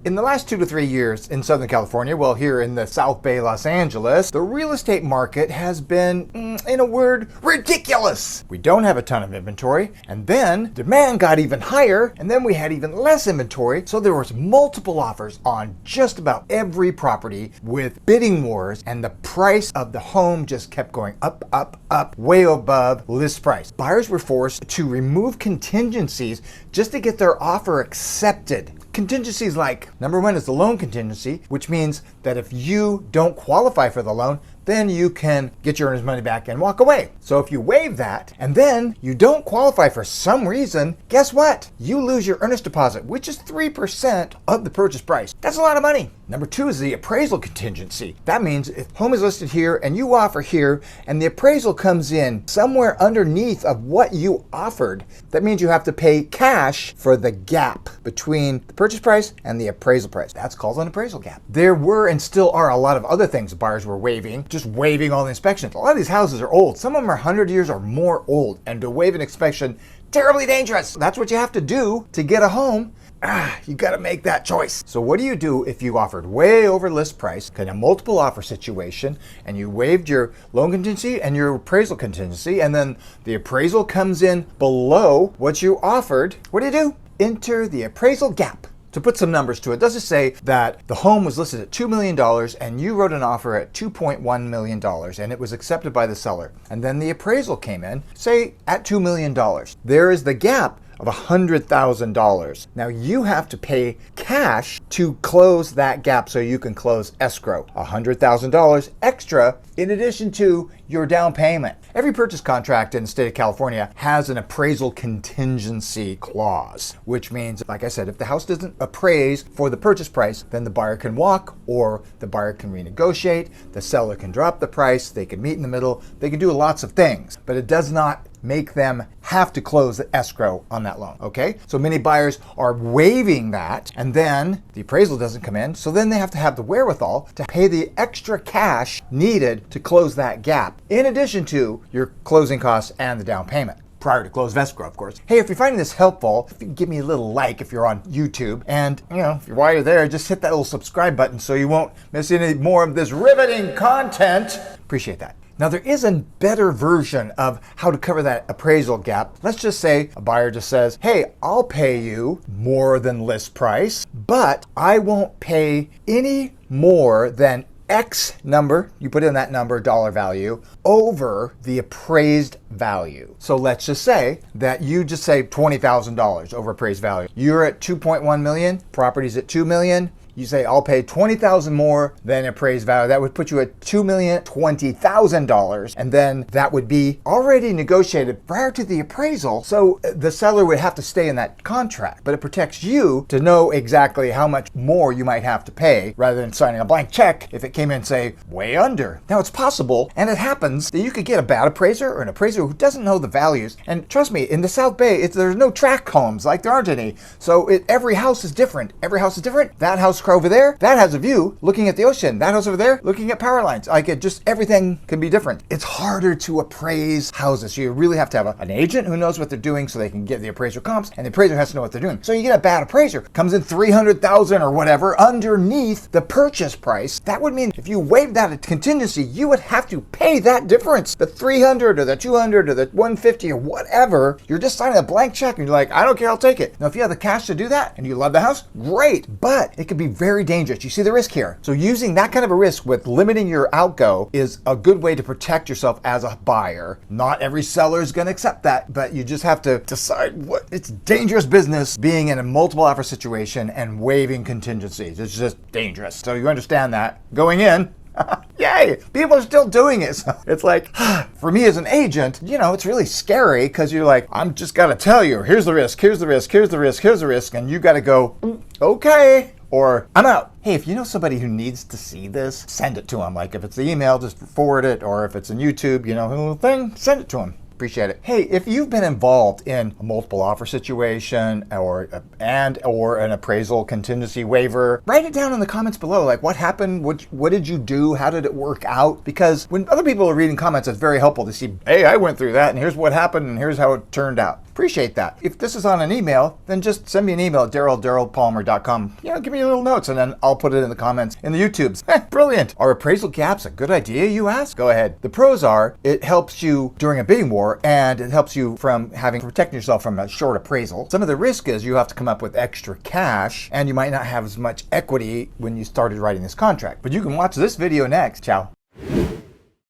In the last 2 to 3 years in Southern California, well, here in the South Bay, Los Angeles, the real estate market has been, in a word, ridiculous. We don't have a ton of inventory, and then demand got even higher, and then we had even less inventory, so there was multiple offers on just about every property with bidding wars, and the price of the home just kept going up, up, up, way above list price. Buyers were forced to remove contingencies just to get their offer accepted. Contingencies like, number one is the loan contingency, which means that if you don't qualify for the loan, then you can get your earnest money back and walk away. So if you waive that and then you don't qualify for some reason, guess what? You lose your earnest deposit, which is 3% of the purchase price. That's a lot of money. Number two is the appraisal contingency. That means if home is listed here and you offer here and the appraisal comes in somewhere underneath of what you offered, that means you have to pay cash for the gap between the purchase price and the appraisal price. That's called an appraisal gap. There were and still are a lot of other things buyers were waiving, just waiving all the inspections. A lot of these houses are old. Some of them are 100 years or more old, and to waive an inspection, terribly dangerous. That's what you have to do to get a home. You got to make that choice. So what do you do if you offered way over list price in a multiple offer situation and you waived your loan contingency and your appraisal contingency, and then the appraisal comes in below what you offered? What do? Enter the appraisal gap. To put some numbers to it, does it say that the home was listed at $2 million and you wrote an offer at $2.1 million and it was accepted by the seller, and then the appraisal came in, say at $2 million. There is the gap of $100,000. Now you have to pay cash to close that gap so you can close escrow. $100,000 extra in addition to your down payment. Every purchase contract in the state of California has an appraisal contingency clause, which means, like I said, if the house doesn't appraise for the purchase price, then the buyer can walk, or the buyer can renegotiate, the seller can drop the price, they can meet in the middle, they can do lots of things, but it does not make them have to close the escrow on that loan, okay? So many buyers are waiving that, and then the appraisal doesn't come in, so then they have to have the wherewithal to pay the extra cash needed to close that gap, in addition to your closing costs and the down payment. Prior to close of escrow, of course. Hey, if you're finding this helpful, if you can give me a little like if you're on YouTube, and while you're there, just hit that little subscribe button so you won't miss any more of this riveting content. Appreciate that. Now there is a better version of how to cover that appraisal gap. Let's just say a buyer just says, hey, I'll pay you more than list price, but I won't pay any more than X number, you put in that number, dollar value, over the appraised value. So let's just say that you just say $20,000 over appraised value. You're at 2.1 million, property's at 2 million. You say, I'll pay $20,000 more than appraised value. That would put you at $2,020,000. And then that would be already negotiated prior to the appraisal. So the seller would have to stay in that contract, but it protects you to know exactly how much more you might have to pay rather than signing a blank check if it came in, say, way under. Now it's possible, and it happens, that you could get a bad appraiser or an appraiser who doesn't know the values. And trust me, in the South Bay, there's no tract homes like there aren't any. So every house is different. Every house is different. That house over there, that has a view looking at the ocean. That house over there, looking at power lines. Everything can be different. It's harder to appraise houses. So you really have to have an agent who knows what they're doing so they can get the appraiser comps, and the appraiser has to know what they're doing. So you get a bad appraiser, comes in $300,000 or whatever underneath the purchase price. That would mean if you waived that at contingency, you would have to pay that difference. The $300 or the $200 or the $150 or whatever. You're just signing a blank check and you're like, I don't care, I'll take it. Now, if you have the cash to do that and you love the house, great. But it could be very dangerous. You see the risk here. So using that kind of a risk with limiting your outgo is a good way to protect yourself as a buyer. Not every seller is going to accept that, but you just have to decide what it's dangerous business being in a multiple offer situation and waiving contingencies. It's just dangerous. So you understand that going in. Yay! People are still doing it. So it's like, for me as an agent, it's really scary because you're like, I'm just got to tell you, here's the risk, here's the risk, here's the risk, here's the risk, and you got to go, okay, or I'm out. Hey, if you know somebody who needs to see this, send it to them. Like if it's the email, just forward it, or if it's a YouTube, thing, send it to them. Appreciate it. Hey, if you've been involved in a multiple offer situation or an appraisal contingency waiver, write it down in the comments below. Like what happened? What did you do? How did it work out? Because when other people are reading comments, it's very helpful to see, hey, I went through that and here's what happened and here's how it turned out. Appreciate that. If this is on an email, then just send me an email at darylpalmer.com. Give me your little notes, and then I'll put it in the comments in the YouTubes. Brilliant. Are appraisal gaps a good idea, you ask? Go ahead. The pros are it helps you during a bidding war, and it helps you from having protecting yourself from a short appraisal. Some of the risk is you have to come up with extra cash, and you might not have as much equity when you started writing this contract. But you can watch this video next. Ciao.